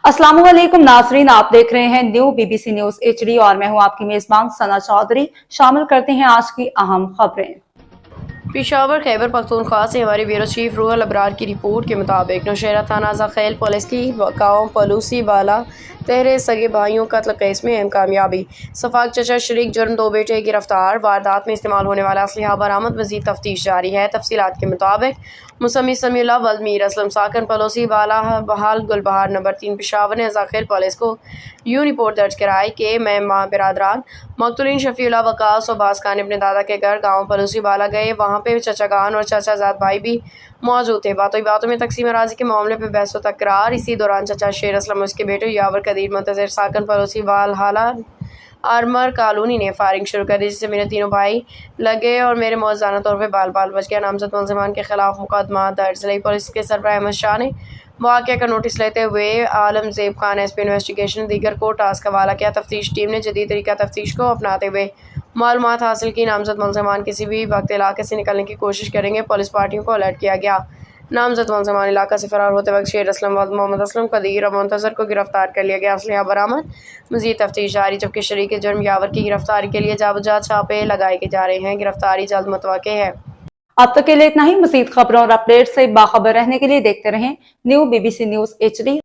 अस्सलाम वालेकुम नाजरीन, आप देख रहे हैं न्यू बीबीसी न्यूज HD और मैं हूं आपकी मेजबान सना चौधरी। शामिल करते हैं आज की अहम खबरें। पेशावर खैबर पख्तूनख्वा से हमारे ब्यूरो चीफ रूहल अबरार की रिपोर्ट के मुताबिक नौशहरा थाना ज़खेल पुलिस की गाँव पलूसी बाला तहरे सगे भाइयों कत्ल केस में अहम कामयाबी। सफाक चचा शरीक जुर्म, 2 बेटे गिरफ्तार। वारदात में इस्तेमाल होने वाला असलहा बरामद। मजीद तफ्तीश जारी है। तफसीलात के मुताबिक मुसम्मी समीउल्लाह वल्द मीर असलम साकन पलूसी बाला बहाल गुलबहार नंबर 3 पेशावर ने ज़खेल पुलिस को यूं रिपोर्ट दर्ज कराई कि मैं माँ बिरादरान मकतूलीन शफीउल्लाह वकास और बास खान अपने दादा के घर गाँव पलूसी बाला गए। वहाँ पे चचा गान और चाचा जाद भाई भी मौजूद थे। बातों में तकसीम अराज़ी के मामले पे बहस व तकरार। इसी दौरान चचा शेर असलम और उसके बेटे यावर कदीर मुंतज़िर साकन पड़ोसी वालहाला आर्मर कॉलोनी ने फायरिंग शुरू कर दी, जिससे मेरे तीनों भाई लगे और मेरे मौज़ाना तौर पे बाल बच गया। नामजद मुलज़िमान के खिलाफ मुकदमा दर्ज। ज़िला पुलिस के सरबराह अहमद शाह ने वाक़या का नोटिस लेते हुए आलमज़ेब खान SP इन्वेस्टिगेशन दीगर को टास्क हवाला किया। तफ्तीश टीम ने जदीद तरीका तफ्तीश को अपनाते हुए मालूमात हासिल की। नामजद मुलज़िमान किसी भी वक्त इलाके से निकलने की कोशिश करेंगे। पुलिस पार्टियों को अलर्ट किया गया। नामजद मुलज़िमान इलाका से फरार होते वक्त शेर असलम वल्द मोहम्मद असलम कदीर और मुंतज़र को गिरफ्तार कर लिया गया। असलहा बरामद। मज़ीद तफ्तीश जारी। जबकि शरीक जुर्म यावर की गिरफ्तारी के लिए जाबजा छापे लगाए जा रहे हैं। गिरफ्तारी जल्द मुतवक्के है। अब तक के लिए इतना ही। मज़ीद खबरों और अपडेट से बाखबर रहने के लिए देखते रहें न्यू बीबीसी न्यूज HD।